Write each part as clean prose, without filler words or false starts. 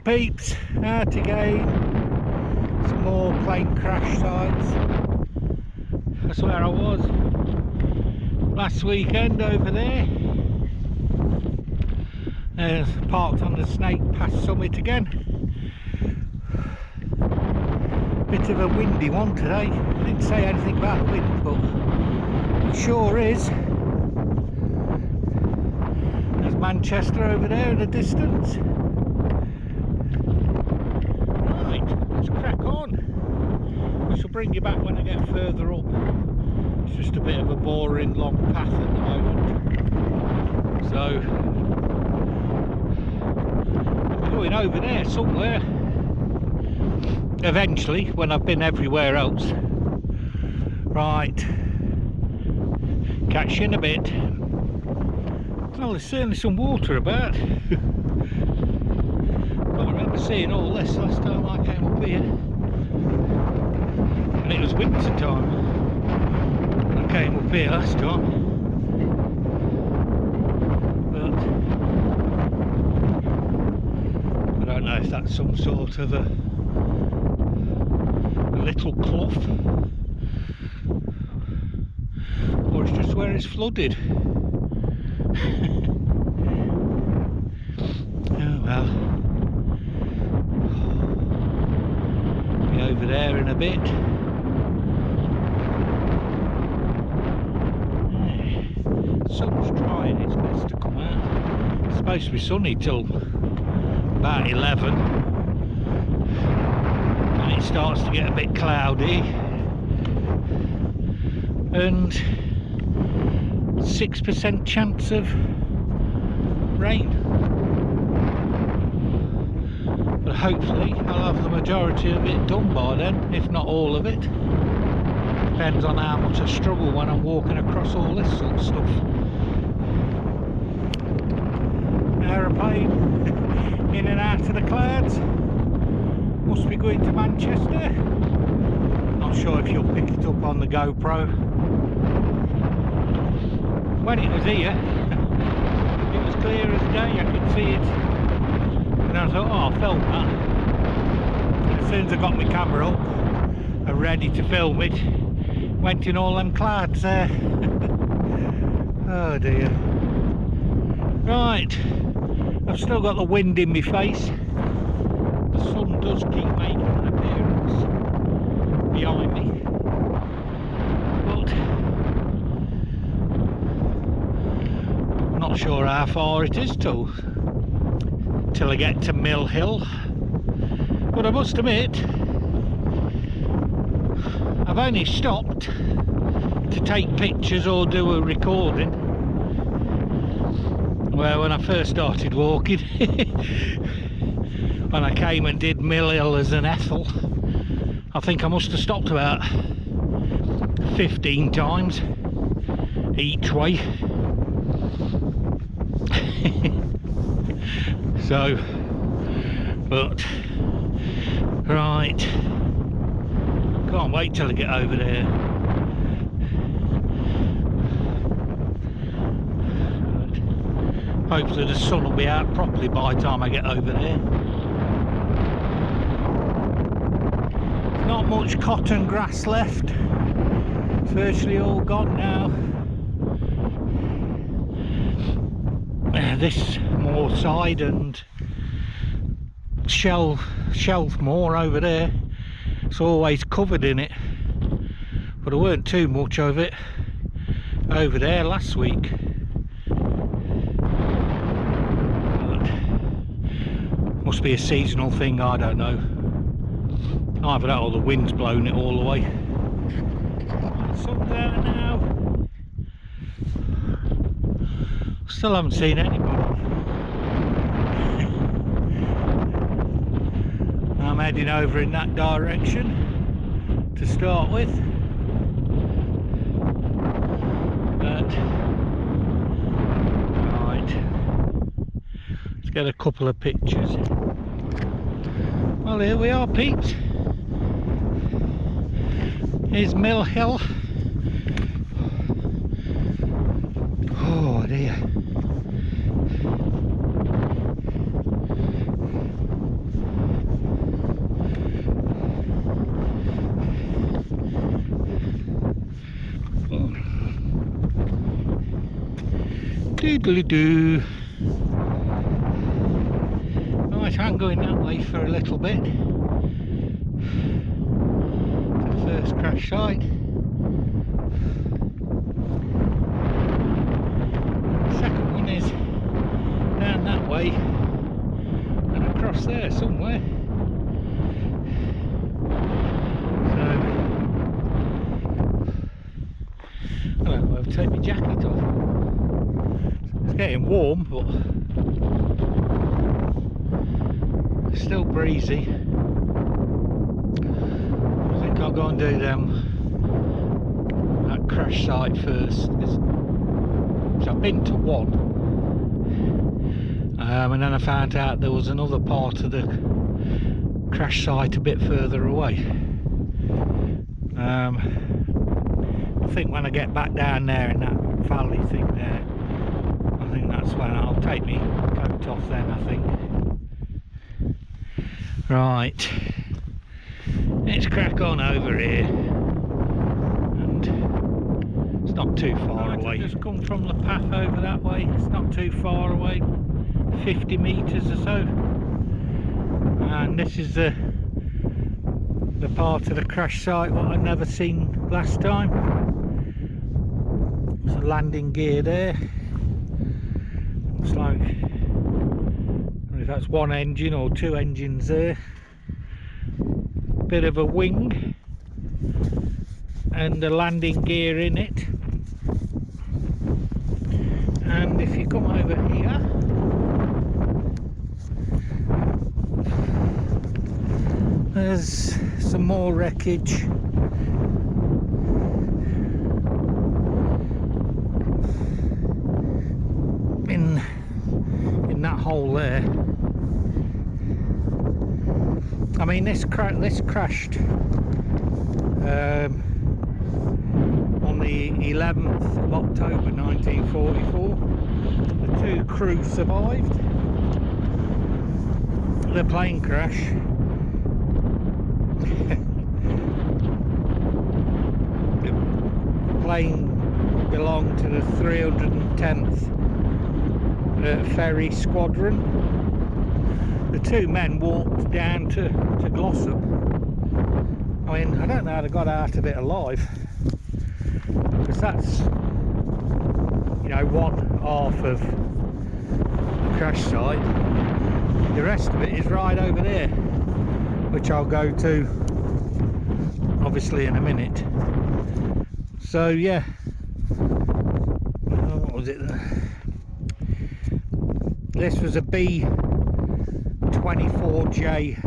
peeps, out again. Some more plane crash sites. That's where I was last weekend, over there. Parked on the Snake Pass summit again. Bit of a windy one today. Didn't say anything about wind, but it sure is. There's Manchester over there in the distance. Let's crack on. I shall bring you back when I get further up. It's just a bit of a boring long path at the moment. So I'm going over there somewhere eventually when I've been everywhere else. Right. Catch you in a bit. Well, there's certainly some water about. I remember seeing all this last time I came up here, and it was winter time when I came up here last time. But I don't know if that's some sort of a little clough, or it's just where it's flooded. Oh well. Over there in a bit. Sun's drying, it's best to come out. It's supposed to be sunny till about 11, and it starts to get a bit cloudy, and 6% chance of rain. But hopefully I'll have the majority of it done by then, if not all of it. Depends on how much I struggle when I'm walking across all this sort of stuff. Aeroplane in and out of the clouds. Must be going to Manchester. Not sure if you'll pick it up on the GoPro. When it was here, it was clear as day, I could see it. And I thought, oh, I'll film that. And as soon as I got my camera up and ready to film it, went in all them clouds there. Oh dear. Right, I've still got the wind in my face. The sun does keep making an appearance behind me. But I'm not sure how far it is till I get to Mill Hill. But I must admit, I've only stopped to take pictures or do a recording. Well, when I first started walking, when I came and did Mill Hill as an Ethel, I think I must have stopped about 15 times each way. So, but right, can't wait till I get over there. But hopefully the sun will be out properly by the time I get over there. Not much cotton grass left. It's virtually all gone now. This moor side and shelf moor over there, it's always covered in it, but there weren't too much of it over there last week. But must be a seasonal thing, I don't know. Either that or the wind's blown it all away. The sun's out now. Still haven't seen anybody. I'm heading over in that direction to start with. But right, let's get a couple of pictures. Well, here we are, peeps. Here's Mill Hill. Oh dear. Doodly-doo. Right, I'm going that way for a little bit. To the first crash site. The second one is down that way and across there somewhere. So, I don't know, I'll take my jacket off. It's getting warm, but still breezy. I think I'll go and do that crash site first, because I've been to one, and then I found out there was another part of the crash site a bit further away. I think when I get back down there in that valley thing there, I think that's when I'll take my coat off then, I think. Right, let's crack on over here, and it's not too far away. I've just come from the path over that way, it's not too far away, 50 metres or so, and this is the part of the crash site what I'd never seen last time. There's a landing gear there, looks like, I don't know if that's one engine or two engines there. Bit of a wing and a landing gear in it. And if you come over here, there's some more wreckage. In that hole there. I mean, this crashed on the 11th of October 1944. The two crew survived the plane crash. The plane belonged to the 310th ferry squadron. The two men walked down to Glossop. I mean, I don't know how they got out of it alive, because that's, you know, one half of the crash site. The rest of it is right over there, which I'll go to obviously in a minute. So yeah, what was it? This was a B-24J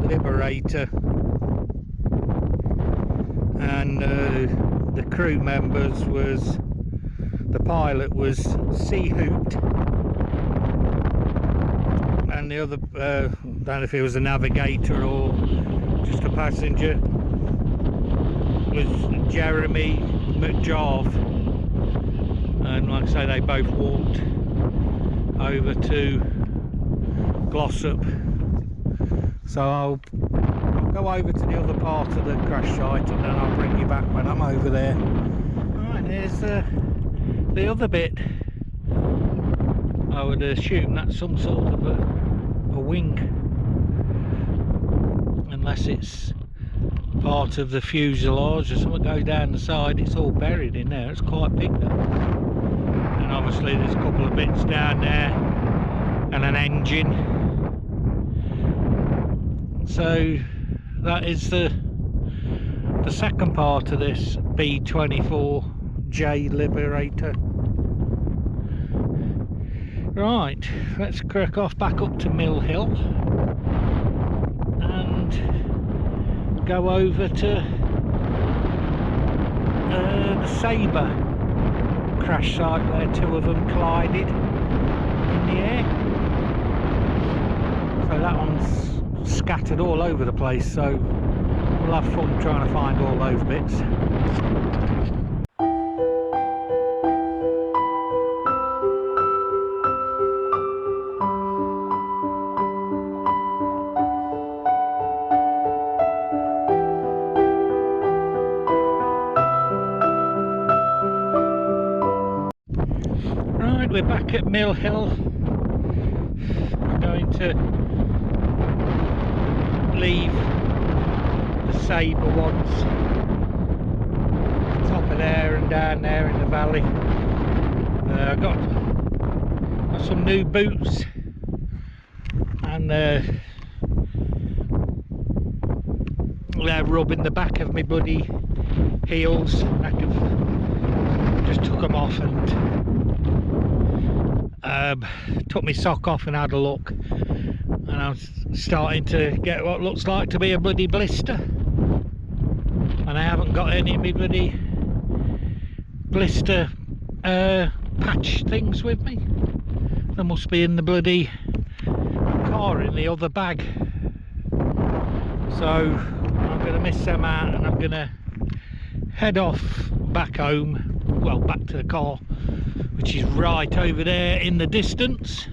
Liberator, and the crew members was, the pilot was Sea Hoot, and the other, I don't know if he was a navigator or just a passenger, was Jeremy McJarve. And like I say, they both walked over to Glossop. So I'll go over to the other part of the crash site, and then I'll bring you back when I'm over there. Right, here's the other bit. I would assume that's some sort of a wing, unless it's part of the fuselage or something goes down the side. It's all buried in there. It's quite big though. And obviously there's a couple of bits down there and an engine. So that is the second part of this B-24J Liberator. Right, let's crack off back up to Mill Hill and go over to the Sabre crash site where two of them collided in the air. So that one's scattered all over the place, so we'll have fun trying to find all those bits. we're back at Mill Hill. We're going to leave the Sabre ones top of there and down there in the valley. I got some new boots, and they're rubbing the back of my bloody heels. I just took them off and took my sock off and had a look, and I'm starting to get what looks like to be a bloody blister, and I haven't got any of my bloody blister patch things with me. They must be in the bloody car in the other bag, so I'm going to miss them out, and I'm going to head off back home, well, back to the car, which is right over there in the distance.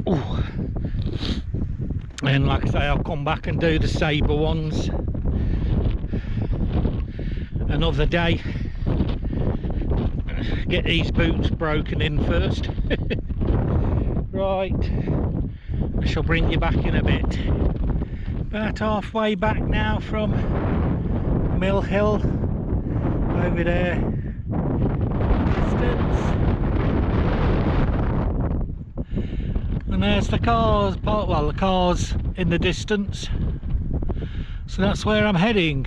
Ooh. And like I say, I'll come back and do the Sabre ones another day. Get these boots broken in first. Right, I shall bring you back in a bit. About halfway back now from Mill Hill, over there distance, and there's the cars, well, the cars in the distance, so that's where I'm heading.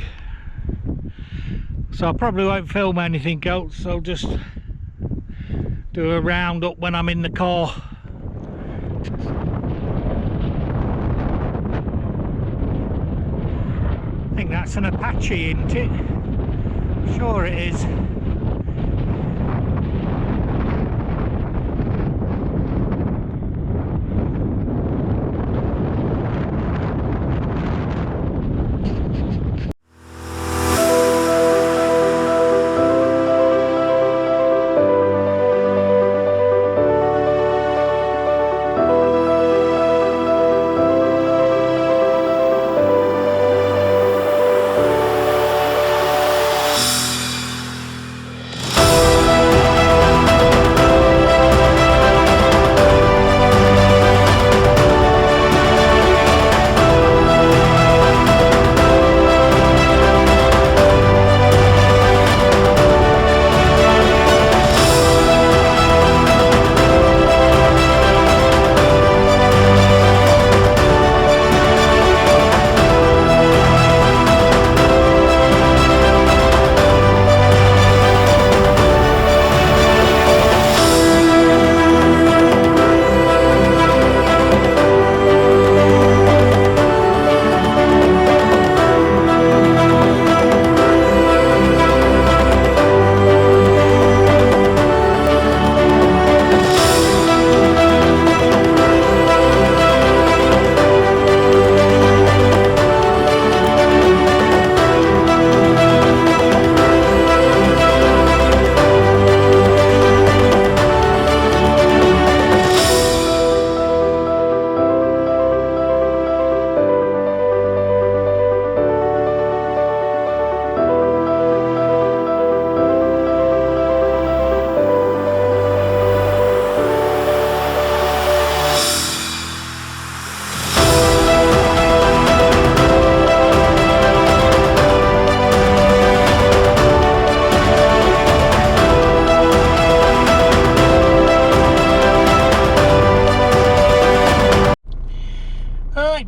So I probably won't film anything else. I'll just do a round up when I'm in the car. I think that's an Apache, isn't it? Sure it is.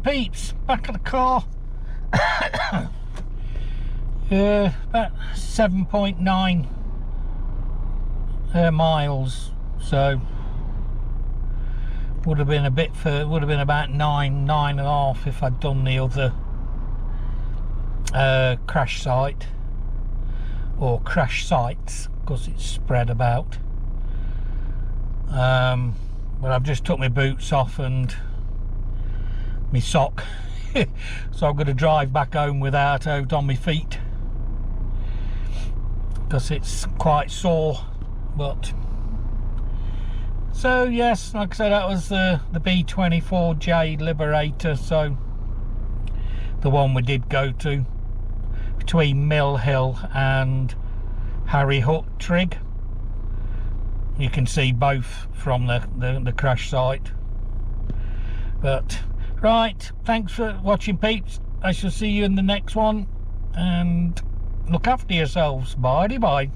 Peeps, back of the car. About 7.9 miles, so would have been a bit for, would have been about 9.5 if I'd done the other crash site, or crash sites, because it's spread about. But I've just took my boots off and my sock, so I'm going to drive back home without out on my feet, because it's quite sore. But so yes, like I said, that was the B24J Liberator, so the one we did go to between Mill Hill and Harry Hook Trig. you can see both from the crash site. But right, thanks for watching, peeps. I shall see you in the next one, and look after yourselves. Bye bye.